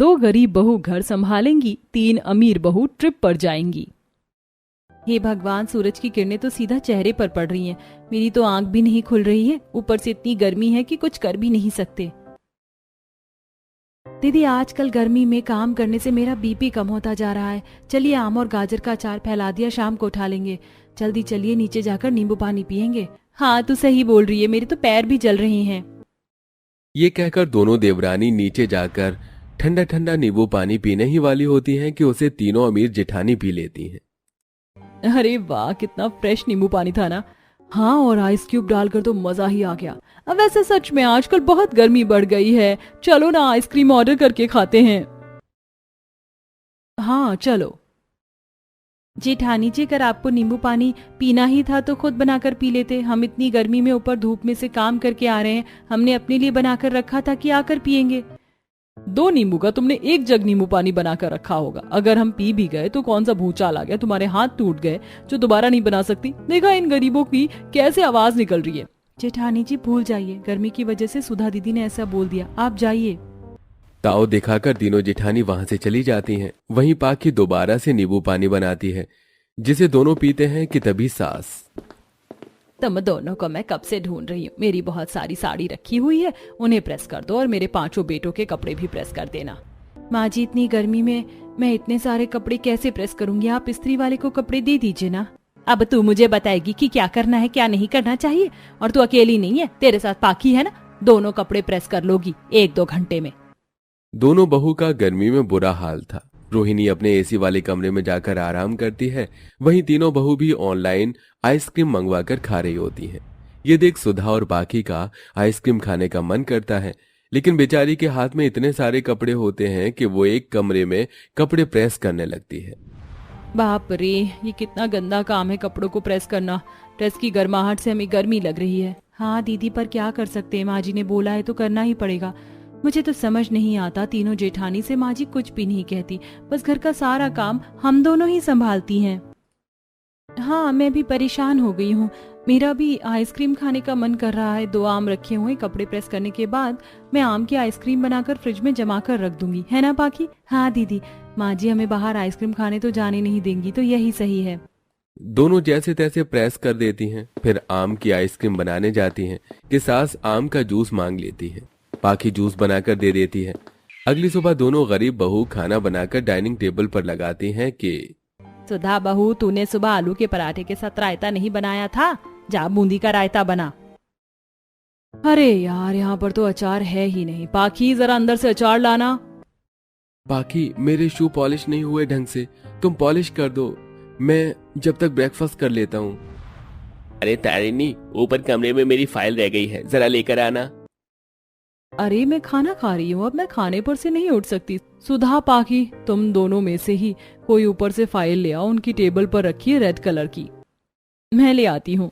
2 गरीब बहू घर संभालेंगी, 3 अमीर बहू ट्रिप पर जाएंगी। हे भगवान, सूरज की किरणें तो सीधा चेहरे पर पड़ रही हैं। मेरी तो आंख भी नहीं खुल रही है, ऊपर से इतनी गर्मी है कि कुछ कर भी नहीं सकते। दीदी, आजकल गर्मी में काम करने से मेरा बीपी कम होता जा रहा है। चलिए आम और गाजर का अचार फैला दिया, शाम को उठा लेंगे। जल्दी चलिए, नीचे जाकर नींबू पानी पियेंगे। हाँ, तू सही बोल रही है, मेरे तो पैर भी जल रहे हैं। ये कहकर दोनों देवरानी नीचे जाकर ठंडा ठंडा नींबू पानी पीने ही वाली होती हैं कि उसे तीनों अमीर जेठानी पी लेती हैं। अरे वाह, कितना फ्रेश नींबू पानी था ना। हाँ, और आइस क्यूब डालकर तो मजा ही आ गया। अब वैसे सच में आजकल बहुत गर्मी बढ़ गई है, चलो ना आइसक्रीम ऑर्डर करके खाते हैं। हाँ चलो। जेठानी जी, अगर आपको नींबू पानी पीना ही था तो खुद बनाकर पी लेते। हम इतनी गर्मी में ऊपर धूप में से काम करके आ रहे हैं, हमने अपने लिए बनाकर रखा था कि आकर पियेंगे। 2 नींबू का तुमने 1 जग नींबू पानी बनाकर रखा होगा। अगर हम पी भी गए तो कौन सा भूचाल आ गया, तुम्हारे हाथ टूट गए जो दोबारा नहीं बना सकती। देखा इन गरीबों की कैसे आवाज निकल रही है। जेठानी जी भूल जाइए, गर्मी की वजह से सुधा दीदी ने ऐसा बोल दिया, आप जाइए। ताव दिखाकर तीनों जेठानी वहां से चली जाती हैं। वहीं पाखी दोबारा से नींबू पानी बनाती है, जिसे दोनों पीते हैं कि तभी सास, तुम दोनों को मैं कब से ढूंढ रही हूँ। मेरी बहुत सारी साड़ी रखी हुई है, उन्हें प्रेस कर दो और मेरे 5 बेटों के कपड़े भी प्रेस कर देना। माँ जी, इतनी गर्मी में मैं इतने सारे कपड़े कैसे प्रेस करूंगी, आप इस्त्री वाले को कपड़े दे दीजिए ना। अब तू मुझे बताएगी कि क्या करना है क्या नहीं करना चाहिए। और तू अकेली नहीं है, तेरे साथ पाखी है ना, दोनों कपड़े प्रेस कर लोगी 1-2 घंटे में। दोनों बहू का गर्मी में बुरा हाल था। रोहिणी अपने एसी वाले कमरे में जाकर आराम करती है, वहीं तीनों बहू भी ऑनलाइन आइसक्रीम मंगवाकर खा रही होती हैं। ये देख सुधा और बाकी का आइसक्रीम खाने का मन करता है, लेकिन बेचारी के हाथ में इतने सारे कपड़े होते हैं कि वो एक कमरे में कपड़े प्रेस करने लगती है। बाप रे, ये कितना गंदा काम है कपड़ों को प्रेस करना। प्रेस की गर्माहट से हमें गर्मी लग रही है। हाँ दीदी, पर क्या कर सकते हैं, माँ जी ने बोला है तो करना ही पड़ेगा। मुझे तो समझ नहीं आता, तीनों जेठानी से माँ जी कुछ भी नहीं कहती, बस घर का सारा काम हम दोनों ही संभालती हैं। हाँ, मैं भी परेशान हो गई हूँ। मेरा भी आइसक्रीम खाने का मन कर रहा है। 2 आम रखे हुए, कपड़े प्रेस करने के बाद मैं आम की आइसक्रीम बनाकर फ्रिज में जमा कर रख दूंगी, है ना बाकी। हाँ दीदी, माँ जी हमें बाहर आइसक्रीम खाने तो जाने नहीं देंगी, तो यही सही है। दोनों जैसे तैसे प्रेस कर देती हैं, फिर आम की आइसक्रीम बनाने जाती हैं कि सास आम का जूस मांग लेती है। पाखी जूस बनाकर दे देती है। अगली सुबह दोनों गरीब बहू खाना बनाकर डाइनिंग टेबल पर लगाती हैं कि सुधा बहू, तूने सुबह आलू के पराठे के साथ रायता नहीं बनाया था, जा बूंदी का रायता बना। अरे यार, यहाँ पर तो अचार है ही नहीं। पाखी, जरा अंदर से अचार लाना। पाखी, मेरे शू पॉलिश नहीं हुए ढंग से, तुम पॉलिश कर दो, मैं जब तक ब्रेकफास्ट कर लेता हूँ। अरे तारिणी, ऊपर कमरे में मेरी फाइल रह गई है, जरा लेकर आना। अरे मैं खाना खा रही हूँ, अब मैं खाने पर से नहीं उठ सकती। सुधा, पाखी, तुम दोनों में से ही कोई ऊपर से फाइल ले आओ, उनकी टेबल पर रखी है रेड कलर की। मैं ले आती हूँ।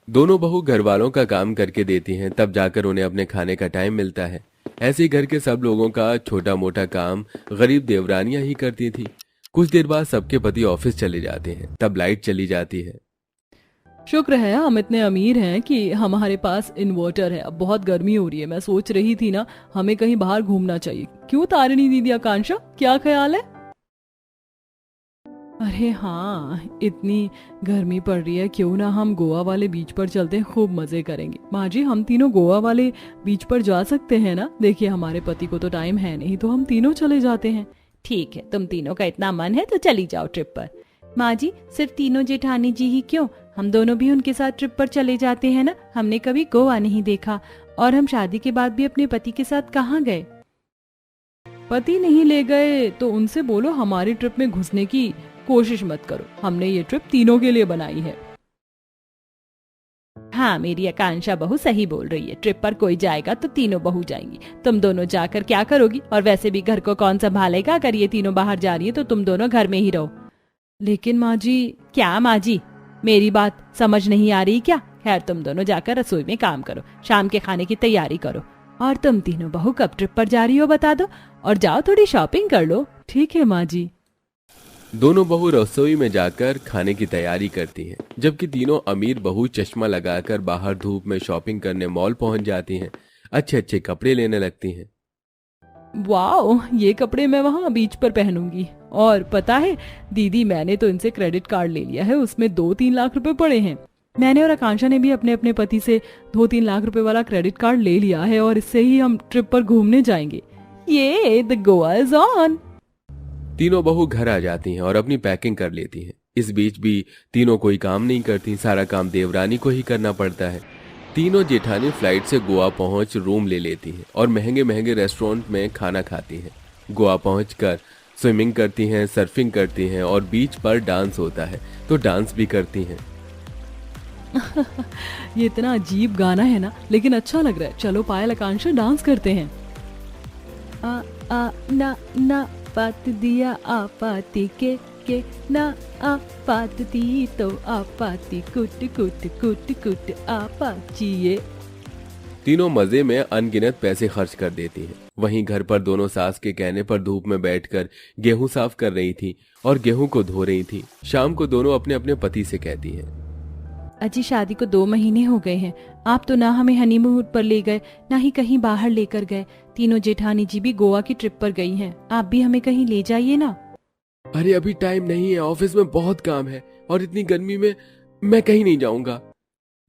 दोनों बहू घर वालों का काम करके देती हैं, तब जाकर उन्हें अपने खाने का टाइम मिलता है। ऐसे ही घर के सब लोगों का छोटा मोटा काम गरीब देवरानियां ही करती थी। कुछ देर बाद सबके पति ऑफिस चले जाते हैं, तब लाइट चली जाती है। शुक्र है हम इतने अमीर हैं कि हमारे पास इन्वर्टर है। अब बहुत गर्मी हो रही है, मैं सोच रही थी ना, हमें कहीं बाहर घूमना चाहिए। क्यों तारिणी दीदी, आकांक्षा, क्या ख्याल है? अरे हाँ, इतनी गर्मी पड़ रही है, क्यों ना हम गोवा वाले बीच पर चलते हैं, खूब मजे करेंगे। माँ जी, हम तीनों गोवा वाले बीच पर जा सकते हैं ना? देखिए हमारे पति को तो टाइम है नहीं, तो हम तीनों चले जाते हैं। ठीक है, तुम तीनों का इतना मन है तो चली जाओ ट्रिप पर। माँ जी, सिर्फ तीनों जेठानी जी ही क्यों, हम दोनों भी उनके साथ ट्रिप पर चले जाते हैं ना। हमने कभी गोवा नहीं देखा, और हम शादी के बाद भी अपने पति के साथ कहाँ गए? पति नहीं ले गए तो उनसे बोलो हमारी ट्रिप में घुसने की कोशिश मत करो, हमने ये ट्रिप तीनों के लिए बनाई है। हाँ, मेरी आकांक्षा बहू सही बोल रही है, ट्रिप पर कोई जाएगा तो तीनों बहू जाएंगी। तुम दोनों जाकर क्या करोगी? और वैसे भी घर को कौन संभालेगा? अगर ये तीनों बाहर जा रही है तो तुम दोनों घर में ही रहो। लेकिन माँ जी। क्या माँ जी, मेरी बात समझ नहीं आ रही क्या? खैर, तुम दोनों जाकर रसोई में काम करो, शाम के खाने की तैयारी करो। और तुम तीनों बहू कब ट्रिप पर जा रही हो बता दो, और जाओ थोड़ी शॉपिंग कर लो। ठीक है माँ जी। दोनों बहू रसोई में जाकर खाने की तैयारी करती हैं, जबकि तीनों अमीर बहू चश्मा लगाकर बाहर धूप में शॉपिंग करने मॉल पहुंच जाती हैं। अच्छे अच्छे कपड़े लेने लगती हैं। वाओ, ये कपड़े मैं वहाँ बीच पर पहनूंगी। और पता है दीदी, मैंने तो इनसे क्रेडिट कार्ड ले लिया है, उसमें 2-3 लाख रुपए पड़े हैं। मैंने और आकांक्षा ने भी अपने अपने पति से 2-3 लाख रुपए वाला क्रेडिट कार्ड ले लिया है और इससे ही हम ट्रिप पर घूमने जाएंगे। ये द गोवा इज ऑन। तीनों बहू घर आ जाती हैं और अपनी पैकिंग कर लेती हैं। इस बीच भी तीनों कोई काम नहीं करती, सारा काम देवरानी को ही करना पड़ता है। तीनों जेठानी फ्लाइट से गोवा पहुंच रूम ले लेती हैं और महंगे महंगे रेस्टोरेंट में खाना खाती हैं। गोवा पहुंचकर स्विमिंग करती हैं, सर्फिंग करती हैं और बीच पर डांस होता है तो डांस भी करती हैं। ये इतना अजीब गाना है ना, लेकिन अच्छा लग रहा है। चलो पायल, आकांक्षा डांस करते हैं। आ आ ना ना पात दिया आपाती के ना आपाती तो आपाती कुट कुट कुट कुट आपाचिए। तीनों मजे में अनगिनत पैसे खर्च कर देती हैं। वहीं घर पर दोनों सास के कहने पर धूप में बैठकर गेहूं साफ कर रही थी और गेहूं को धो रही थी। शाम को दोनों अपने अपने पति से कहती हैं, अजी शादी को 2 महीने हो गए हैं, आप तो ना हमें हनीमून पर ले गए ना ही कहीं बाहर लेकर गए। तीनों जेठानी जी भी गोवा की ट्रिप पर गई हैं, आप भी हमें कहीं ले जाइए ना। अरे अभी टाइम नहीं है, ऑफिस में बहुत काम है और इतनी गर्मी में मैं कहीं नहीं जाऊंगा।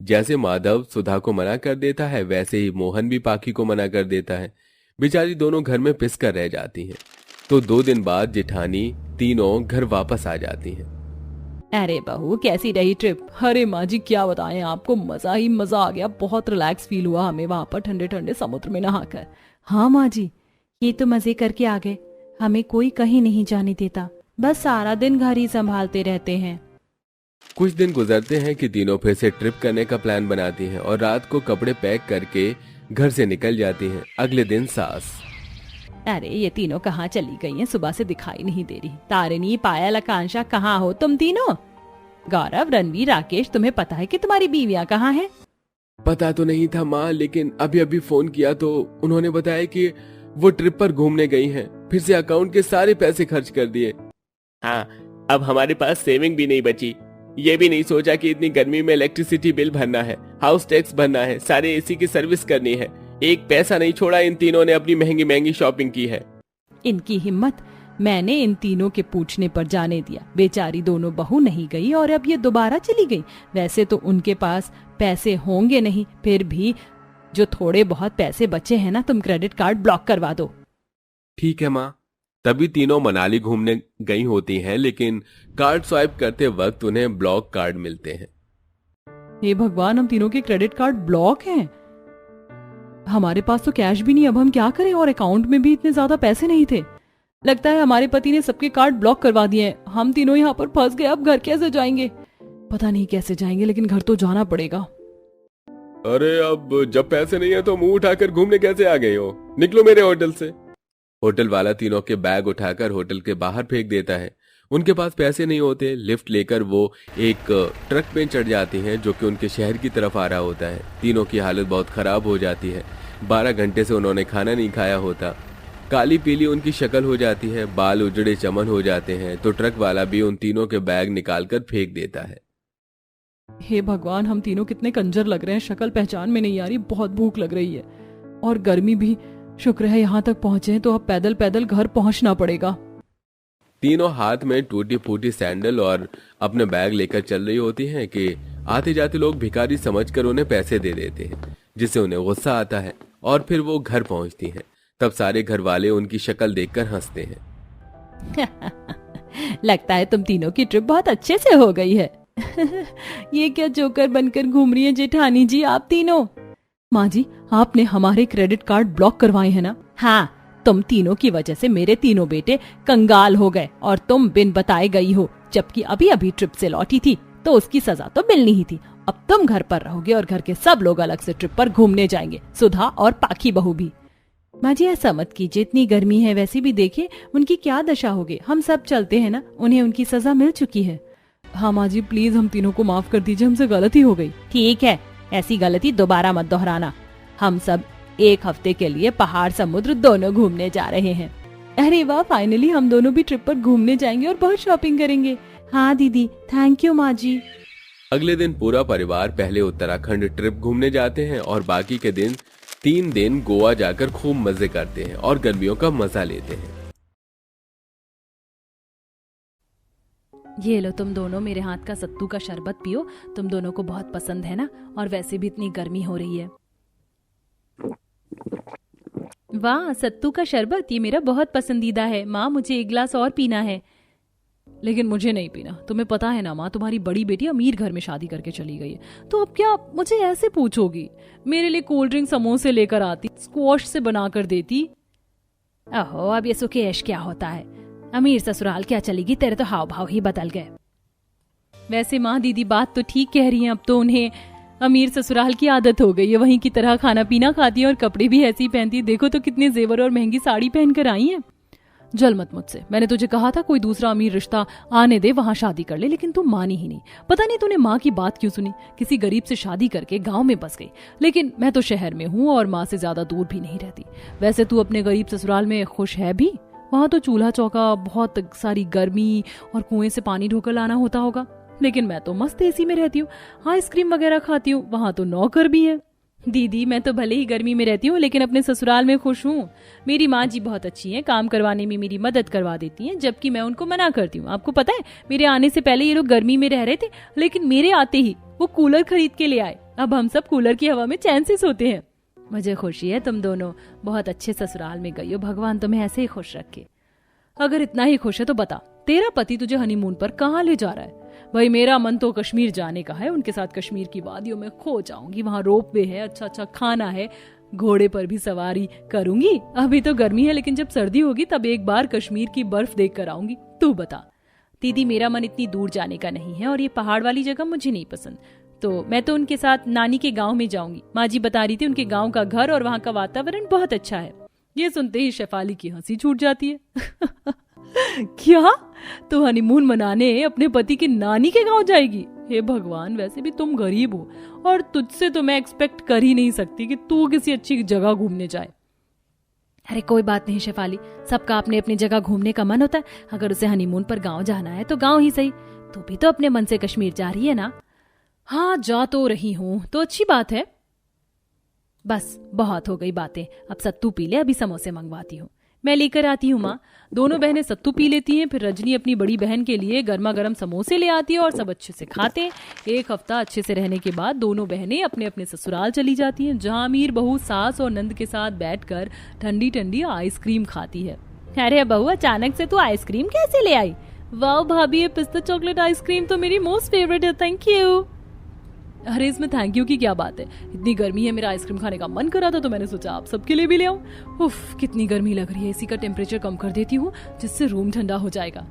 जैसे माधव सुधा को मना कर देता है, वैसे ही मोहन भी पाखी को मना कर देता है। बेचारी दोनों घर में पिस कर रह जाती हैं। तो 2 दिन बाद जेठानी तीनों घर वापस आ जाती हैं। अरे बहू, कैसी रही ट्रिप? अरे माँ जी क्या बताएं आपको, मजा ही मजा आ गया। बहुत रिलैक्स फील हुआ हमें वहां पर ठंडे ठंडे समुद्र में नहाकर। हाँ माँ जी, ये तो मजे करके आ गए। हमें कोई कहीं नहीं जाने देता, बस सारा दिन घर ही संभालते रहते हैं। कुछ दिन गुजरते हैं कि तीनों फिर से ट्रिप करने का प्लान बनाती हैं और रात को कपड़े पैक करके घर से निकल जाती हैं। अगले दिन सास, अरे ये तीनों कहाँ चली गई हैं? सुबह से दिखाई नहीं दे रही। तारिणी, पायल, आकांक्षा, कहाँ हो तुम तीनों? गौरव, रणवीर, राकेश, तुम्हें पता है कि तुम्हारी बीवियां कहाँ हैं? पता तो नहीं था माँ, लेकिन अभी अभी फोन किया तो उन्होंने बताया कि वो ट्रिप पर घूमने गई हैं। फिर से अकाउंट के सारे पैसे खर्च कर दिए। हाँ, अब हमारे पास सेविंग भी नहीं बची। ये भी नहीं सोचा कि इतनी गर्मी में इलेक्ट्रिसिटी बिल भरना है, हाउस टैक्स भरना है, सारे एसी की सर्विस करनी है। एक पैसा नहीं छोड़ा। इन तीनों ने अपनी महंगी महंगी शॉपिंग की है। इनकी हिम्मत! मैंने इन तीनों के पूछने पर जाने दिया। बेचारी दोनों बहू नहीं गई और अब ये दोबारा चली गई। वैसे तो उनके पास पैसे होंगे नहीं, फिर भी जो थोड़े बहुत पैसे बचे हैं ना, तुम क्रेडिट कार्ड ब्लॉक करवा दो। ठीक है माँ। तभी तीनों मनाली घूमने गई होती हैं, लेकिन कार्ड स्वाइप करते वक्त उन्हें ब्लॉक कार्ड मिलते हैं। हे भगवान, हम तीनों के क्रेडिट कार्ड ब्लॉक हैं। हमारे पास तो कैश भी नहीं, अब हम क्या करें? और अकाउंट में भी इतने ज्यादा पैसे नहीं थे। लगता है हमारे पति ने सबके कार्ड ब्लॉक करवा दिए हैं। हम तीनों यहाँ पर फंस गए। अब घर कैसे जाएंगे? पता नहीं कैसे जाएंगे, लेकिन घर तो जाना पड़ेगा। अरे अब जब पैसे नहीं है तो मुंह उठाकर घूमने कैसे आ गए हो? निकलो मेरे होटल से। होटल वाला तीनों के बैग उठाकर होटल के बाहर फेंक देता है। उनके पास पैसे नहीं होते। लिफ्ट लेकर वो एक ट्रक पे चढ़ जाती हैं जो कि उनके शहर की तरफ आ रहा होता है। तीनों की हालत बहुत खराब हो जाती है। 12 घंटे से उन्होंने खाना नहीं खाया होता। काली पीली उनकी शक्ल हो जाती है, बाल उजड़े चमन हो जाते हैं। तो ट्रक वाला भी उन तीनों के बैग निकालकर फेंक देता है। हे भगवान, हम तीनों कितने कंजर लग रहे हैं। शक्ल पहचान में नहीं आ रही। बहुत भूख लग रही है और गर्मी भी। शुक्र है यहाँ तक पहुंचे हैं, तो अब पैदल पैदल घर पहुंचना पड़ेगा। तीनों हाथ में टूटी फूटी सैंडल और अपने बैग लेकर चल रही होती हैं कि आते जाते लोग भिखारी समझकर उन्हें पैसे दे देते हैं, जिससे उन्हें गुस्सा आता है और फिर वो घर पहुंचती हैं। तब सारे घर वाले उनकी शक्ल देखकर हंसते हैं। लगता है तुम तीनों की ट्रिप बहुत अच्छे से हो गई है। ये क्या जोकर बनकर घूम रही है जेठानी जी आप तीनों? माँ जी, आपने हमारे क्रेडिट कार्ड ब्लॉक करवाए हैं ना? हाँ, तुम तीनों की वजह से मेरे तीनों बेटे कंगाल हो गए और तुम बिन बताए गई हो, जबकि अभी अभी ट्रिप से लौटी थी, तो उसकी सजा तो मिलनी ही थी। अब तुम घर पर रहोगे और घर के सब लोग अलग से ट्रिप पर घूमने जाएंगे, सुधा और पाखी बहू भी। माँ जी ऐसा मत कीजिए, इतनी गर्मी है, वैसे भी देखिए उनकी क्या दशा होगी। हम सब चलते हैं ना, उन्हें उनकी सजा मिल चुकी है। हाँ माँ जी, प्लीज हम तीनों को माफ कर दीजिए, हमसे गलती हो गई। ठीक है, ऐसी गलती दोबारा मत दोहराना। हम सब 1 हफ्ते के लिए पहाड़ समुद्र दोनों घूमने जा रहे हैं। अरे वाह, फाइनली हम दोनों भी ट्रिप पर घूमने जाएंगे और बहुत शॉपिंग करेंगे। हाँ दीदी, थैंक यू माँ जी। अगले दिन पूरा परिवार पहले उत्तराखंड ट्रिप घूमने जाते हैं और बाकी के दिन 3 दिन गोवा जाकर खूब मजे करते हैं और गर्मियों का मजा लेते हैं। ये लो तुम दोनों मेरे हाथ का सत्तू का शरबत पियो, तुम दोनों को बहुत पसंद है ना, और वैसे भी इतनी गर्मी हो रही है। वाह, सत्तू का शरबत, ये मेरा बहुत पसंदीदा है। माँ, मुझे एक गिलास और पीना है। लेकिन मुझे नहीं पीना। तुम्हें पता है ना माँ, तुम्हारी बड़ी बेटी अमीर घर में शादी करके चली गई है, तो अब क्या मुझे ऐसे पूछोगी? मेरे लिए कोल्ड ड्रिंक समोसे लेकर आती, स्क्वॉश से बनाकर देती। ओहो, अब ये सुकेश क्या होता है? अमीर ससुराल क्या चलेगी, तेरे तो हाव भाव ही बदल गए। वैसे माँ, दीदी बात तो ठीक कह रही हैं, अब तो उन्हें अमीर ससुराल की आदत हो गई है, वहीं की तरह खाना पीना खाती है और कपड़े भी ऐसे ही पहनती है। देखो तो कितने जेवर और महंगी साड़ी पहनकर आई है। जल मत मुझसे, मैंने तुझे कहा था कोई दूसरा अमीर रिश्ता आने दे, वहां शादी कर ले, लेकिन तू मानी ही नहीं। पता नहीं तूने माँ की बात क्यों सुनी, किसी गरीब से शादी करके गांव में बस गई। लेकिन मैं तो शहर में हूँ और माँ से ज्यादा दूर भी नहीं रहती। वैसे तू अपने गरीब ससुराल में खुश है भी? वहां तो चूल्हा चौका, बहुत सारी गर्मी और कुएं से पानी ढोकर लाना होता होगा। लेकिन मैं तो मस्त एसी में रहती हूँ, आइसक्रीम वगैरह खाती हूँ, वहां तो नौकर भी है। दीदी, मैं तो भले ही गर्मी में रहती हूँ, लेकिन अपने ससुराल में खुश हूँ। मेरी माँ जी बहुत अच्छी हैं, काम करवाने में मेरी मदद करवा देती हैं, जबकि मैं उनको मना करती हूँ। आपको पता है, मेरे आने से पहले ये लोग गर्मी में रह रहे थे, लेकिन मेरे आते ही वो कूलर खरीद के ले आए। अब हम सब कूलर की हवा में चैन से सोते हैं। मुझे खुशी है तुम दोनों बहुत अच्छे ससुराल में गई हो, भगवान तुम्हें ऐसे ही खुश रखे। अगर इतना ही खुश है तो बता, तेरा पति तुझे हनीमून पर कहाँ ले जा रहा है? भाई, मेरा मन तो कश्मीर जाने का है, उनके साथ कश्मीर की वादियों में खो जाऊंगी, वहां रोपवे है, अच्छा अच्छा खाना है, घोड़े पर भी सवारी करूंगी। अभी तो गर्मी है, लेकिन जब सर्दी होगी तब एक बार कश्मीर की बर्फ देख कर आऊंगी। तू बता। दीदी, मेरा मन इतनी दूर जाने का नहीं है, और ये पहाड़ वाली जगह मुझे नहीं पसंद। तो मैं तो उनके साथ नानी के गाँव में जाऊंगी। माँ जी बता रही थी उनके गाँव का घर और वहाँ का वातावरण बहुत अच्छा है। ये सुनते ही शेफाली की हंसी छूट जाती है। क्या? तो हनीमून मनाने अपने पति की नानी के गांव जाएगी? हे भगवान, वैसे भी तुम गरीब हो और तुझसे तो मैं एक्सपेक्ट कर ही नहीं सकती कि तू किसी अच्छी जगह घूमने जाए। अरे कोई बात नहीं शेफाली, सबका अपने अपनी जगह घूमने का मन होता है। अगर उसे हनीमून पर गांव जाना है तो गांव ही सही। तू भी तो अपने मन से कश्मीर जा रही है ना? हाँ, जा तो रही हूँ, तो अच्छी बात है। बस बहुत हो गई बातें, अब सत्तू पी ले, अभी समोसे मंगवाती हूँ। मैं लेकर आती हूँ माँ। दोनों बहनें सत्तू पी लेती हैं, फिर रजनी अपनी बड़ी बहन के लिए गर्मा गर्म समोसे ले आती है और सब अच्छे से खाते हैं। एक हफ्ता अच्छे से रहने के बाद दोनों बहनें अपने अपने ससुराल चली जाती हैं, जहाँ अमीर बहू सास और नंद के साथ बैठकर ठंडी ठंडी आइसक्रीम खाती है। अरे बहू, अचानक से तू आइसक्रीम कैसे ले आई? वाह भाभी, ये पिस्ता चॉकलेट आइसक्रीम तो मेरी मोस्ट फेवरेट है, थैंक यू। अरे इसमें थैंक यू की क्या बात है? इतनी गर्मी है, मेरा आइसक्रीम खाने का मन करा था तो मैंने सोचा आप सबके लिए भी ले आऊं। उफ, कितनी गर्मी लग रही है, एसी का टेम्परेचर कम कर देती हूँ जिससे रूम ठंडा हो जाएगा।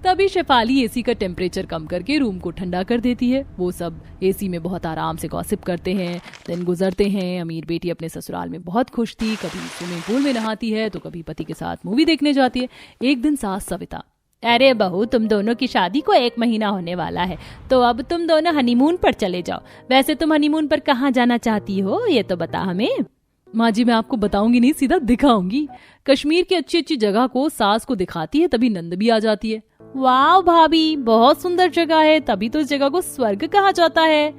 तभी शेफाली एसी का टेम्परेचर कम करके रूम को ठंडा कर देती है। वो सब एसी में बहुत आराम से गॉसिप करते हैं, दिन गुजरते हैं। अमीर बेटी अपने ससुराल में बहुत खुश थी, कभी स्विमिंग पूल में नहाती है तो कभी पति के साथ मूवी देखने जाती है। एक दिन सास सविता, अरे बहू, तुम दोनों की शादी को 1 महीना होने वाला है, तो अब तुम दोनों हनीमून पर चले जाओ। वैसे तुम हनीमून पर कहाँ जाना चाहती हो, ये तो बता हमें। माँ जी, मैं आपको बताऊंगी नहीं, सीधा दिखाऊंगी। कश्मीर की अच्छी अच्छी जगह को सास को दिखाती है, तभी नंद भी आ जाती है। वाह भाभी, बहुत सुंदर जगह है, तभी तो इस जगह को स्वर्ग कहा जाता है।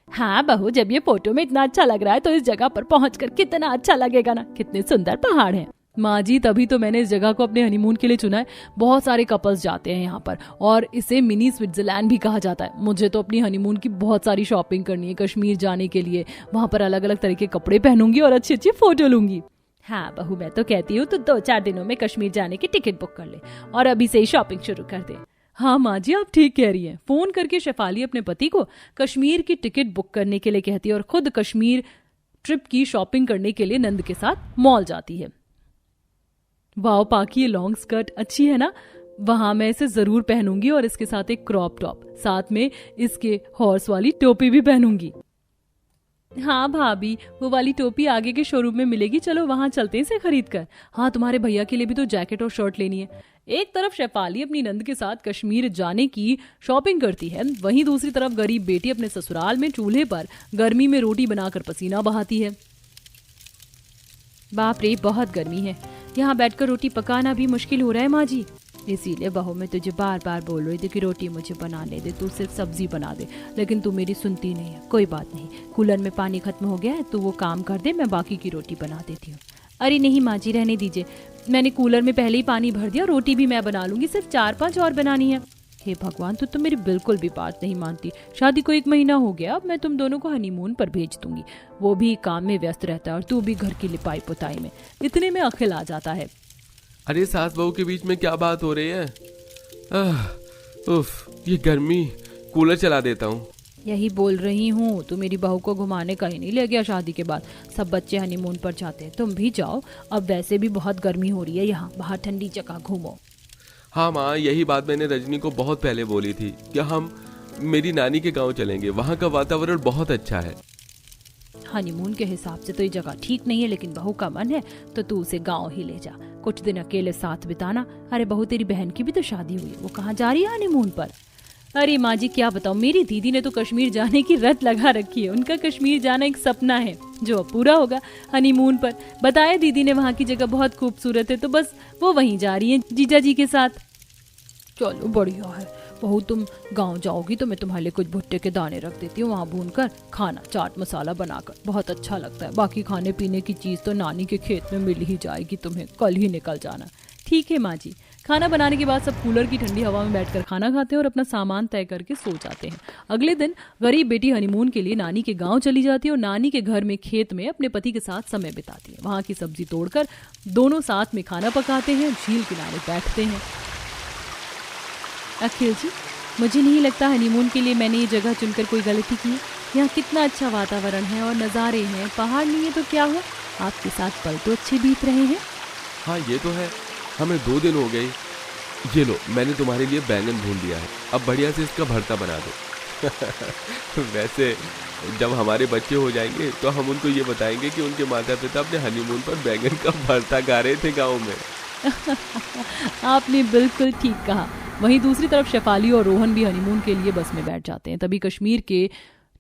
हाँ बहू, जब ये फोटो में इतना अच्छा लग रहा है तो इस जगह पर पहुंचकर कितना अच्छा लगेगा ना, कितने सुंदर पहाड़ हैं। माँ जी, तभी तो मैंने इस जगह को अपने हनीमून के लिए चुना है। बहुत सारे कपल्स जाते हैं यहाँ पर और इसे मिनी स्विट्जरलैंड भी कहा जाता है। मुझे तो अपनी हनीमून की बहुत सारी शॉपिंग करनी है कश्मीर जाने के लिए। वहाँ पर अलग अलग तरह के कपड़े पहनूंगी और अच्छी अच्छी फोटो लूंगी। हाँ बहू, मैं तो कहती हूँ तो 2-4 दिनों में कश्मीर जाने की टिकट बुक कर ले और अभी से ही शॉपिंग शुरू कर दे। हाँ माँ जी, आप ठीक कह रही हैं। फोन करके शेफाली अपने पति को कश्मीर की टिकट बुक करने के लिए कहती है और खुद कश्मीर ट्रिप की शॉपिंग करने के लिए नंद के साथ मॉल जाती है। वाओ पाकी, ये लॉन्ग स्कर्ट अच्छी है ना? वहां मैं इसे जरूर पहनूंगी और इसके साथ एक क्रॉप टॉप, साथ में इसके हॉर्स वाली टोपी भी पहनूंगी। हाँ भाभी, वो वाली टोपी आगे के शोरूम में मिलेगी, चलो वहां चलते हैं इसे खरीद कर। हाँ, तुम्हारे भैया के लिए भी तो जैकेट और शर्ट लेनी है। एक तरफ शेफाली अपनी नंद के साथ कश्मीर जाने की शॉपिंग करती है, वहीं दूसरी तरफ गरीब बेटी अपने ससुराल में चूल्हे पर गर्मी में रोटी बनाकर पसीना बहाती है। बाप रे, बहुत गर्मी है, यहाँ बैठकर रोटी पकाना भी मुश्किल हो रहा है माँ जी। इसीलिए बहू मैं तुझे बार बार बोल रही थी कि रोटी मुझे बनाने दे, तू सिर्फ सब्जी बना दे, लेकिन तू मेरी सुनती नहीं है। कोई बात नहीं, कूलर में पानी खत्म हो गया है, तू वो काम कर दे, मैं बाकी की रोटी बना देती हूँ। अरे नहीं माँ जी, रहने दीजिए, मैंने कूलर में पहले ही पानी भर दिया, रोटी भी मैं बना लूंगी, सिर्फ 4-5 और बनानी है। हे भगवान, तू तो मेरी बिल्कुल भी बात नहीं मानती। शादी को 1 महीना हो गया, अब मैं तुम दोनों को हनीमून पर भेज दूंगी। वो भी काम में व्यस्त रहता है और तू भी घर की लिपाई पुताई में। इतने में अखिल आ जाता है। अरे सास बहू के बीच में क्या बात हो रही है? उफ, ये गर्मी, कूलर चला देता हूँ। यही बोल रही हूँ, तू मेरी बहू को घुमाने कहीं नहीं ले गया शादी के बाद। सब बच्चे हनीमून पर जाते हैं, तुम भी जाओ। अब वैसे भी बहुत गर्मी हो रही है यहाँ, बाहर ठंडी जगह घूमो। हाँ माँ, यही बात मैंने रजनी को बहुत पहले बोली थी कि हम मेरी नानी के गांव चलेंगे, वहाँ का वातावरण बहुत अच्छा है। हनीमून के हिसाब से तो ये जगह ठीक नहीं है, लेकिन बहू का मन है तो तू उसे गांव ही ले जा, कुछ दिन अकेले साथ बिताना। अरे बहू, तेरी बहन की भी तो शादी हुई है, वो कहाँ जा रही है हनीमून पर? अरे माँ जी क्या बताऊँ, मेरी दीदी ने तो कश्मीर जाने की रट लगा रखी है। उनका कश्मीर जाना एक सपना है जो अब पूरा होगा हनीमून पर। बताया दीदी ने, वहाँ की जगह बहुत खूबसूरत है, तो बस वो वहीं जा रही है जीजा जी के साथ। चलो बढ़िया है बहू, तुम गांव जाओगी तो मैं तुम्हारे लिए कुछ भुट्टे के दाने रख देती हूँ, वहाँ भून कर खाना, चाट मसाला बनाकर, बहुत अच्छा लगता है। बाकी खाने पीने की चीज़ तो नानी के खेत में मिल ही जाएगी, तुम्हें कल ही निकल जाना। ठीक है माँ जी। खाना बनाने के बाद सब कूलर की ठंडी हवा में बैठकर खाना खाते हैं और अपना सामान तय करके सो जाते हैं। अगले दिन गरीब बेटी हनीमून के लिए नानी के गांव चली जाती है और नानी के घर में खेत में अपने पति के साथ समय बिताती है। वहाँ की सब्जी तोड़कर दोनों साथ में खाना पकाते हैं, झील किनारे बैठते हैं। अखिल जी, मुझे नहीं लगता हनीमून के लिए मैंने ये जगह चुनकर कोई गलती की। यहाँ कितना अच्छा वातावरण है और नज़ारे हैं, पहाड़ नहीं है तो क्या हुआ, आपके साथ पल तो अच्छे बीत रहे हैं। हाँ ये तो है, हमें 2 दिन हो गए। ये लो, मैंने तुम्हारे लिए बैंगन भून दिया है, अब बढ़िया से इसका भरता बना दो। वैसे जब हमारे बच्चे हो जाएंगे तो हम उनको ये बताएंगे कि उनके माता पिता अपने हनीमून पर बैंगन का भरता खा रहे थे गाँव में। आपने बिल्कुल ठीक कहा। वहीं दूसरी तरफ शेफाली और रोहन भी हनीमून के लिए बस में बैठ जाते हैं। तभी कश्मीर के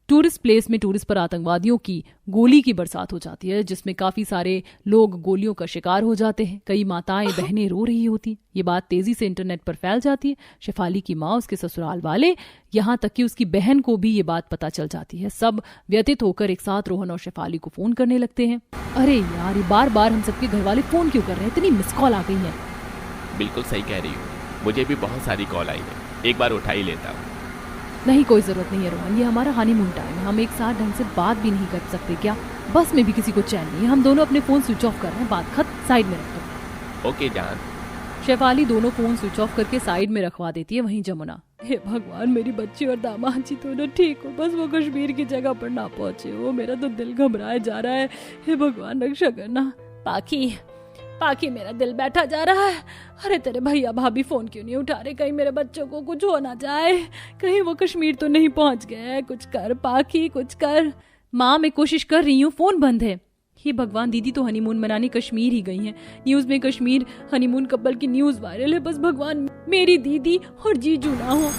टूरिस्ट प्लेस में टूरिस्ट पर आतंकवादियों की गोली की बरसात हो जाती है, जिसमें काफी सारे लोग गोलियों का शिकार हो जाते हैं। कई माताएं बहनें रो रही होती। ये बात तेजी से इंटरनेट पर फैल जाती है। शेफाली की माँ, उसके ससुराल वाले, यहाँ तक कि उसकी बहन को भी ये बात पता चल जाती है। सब व्यथित होकर एक साथ रोहन और शेफाली को फोन करने लगते हैं। अरे यार, ये बार बार हम सबके घर वाले फोन क्यों कर रहे हैं? इतनी मिस कॉल आ गई है। बिल्कुल सही कह रही हूँ, मुझे भी बहुत सारी कॉल आई है, एक बार उठा ही लेता हूँ। नहीं, कोई जरूरत नहीं है रोहन, ये हमारा हनीमून टाइम है, हम एक साथ ढंग से बात भी नहीं कर सकते क्या? बस में भी किसी को चैन नहीं है, हम दोनों अपने फोन स्विच ऑफ कर रहे हैं, बात खत्म, साइड में रख दो। ओके जान। शेफाली दोनों फोन स्विच ऑफ करके साइड में रखवा देती है। वहीं जमुना, हे भगवान, मेरी बच्ची और दामाद जी दोनों ठीक हो, बस वो कश्मीर की जगह पर ना पहुंचे हो। मेरा तो दिल घबराया जा रहा है, हे भगवान रक्षा करना। पाखी मेरा दिल बैठा जा रहा है। अरे तेरे भैया भाभी फोन क्यों नहीं उठा रहे? कहीं मेरे बच्चों को कुछ हो ना जाए, कहीं वो कश्मीर तो नहीं पहुंच गए। कुछ कर पाखी, कुछ कर। माँ, मैं कोशिश कर रही हूँ, फोन बंद है। हे भगवान, दीदी तो हनीमून मनाने कश्मीर ही गई हैं। न्यूज में कश्मीर हनीमून कपल की न्यूज वायरल है। बस भगवान मेरी दीदी और जीजू ना हो।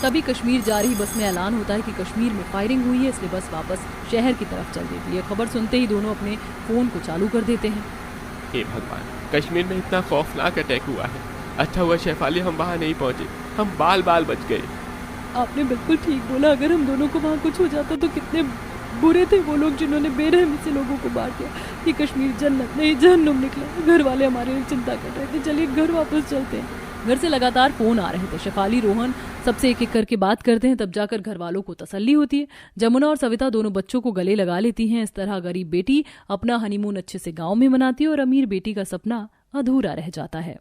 तभी कश्मीर जा रही बस में ऐलान होता है कि कश्मीर में फायरिंग हुई है, इसलिए बस वापस शहर की तरफ चल देती है। खबर सुनते ही दोनों अपने फोन को चालू कर देते हैं। हे भगवान, कश्मीर में इतना खौफनाक अटैक हुआ है। अच्छा हुआ शेफाली हम वहाँ नहीं पहुँचे, हम बाल बच गए। आपने बिल्कुल ठीक बोला, अगर हम दोनों को वहाँ कुछ हो जाता तो कितने बुरे थे वो लोग जिन्होंने बेरहमी से लोगों को मार दिया। ये कश्मीर जन्नत नहीं जहन्नुम निकला। घर वाले हमारे लिए चिंता कर रहे थे, चलिए घर वापस चलते हैं। घर से लगातार फोन आ रहे थे। शेफाली, रोहन सबसे एक एक करके बात करते हैं, तब जाकर घर वालों को तसल्ली होती है। जमुना और सविता दोनों बच्चों को गले लगा लेती हैं। इस तरह गरीब बेटी अपना हनीमून अच्छे से गांव में मनाती है और अमीर बेटी का सपना अधूरा रह जाता है।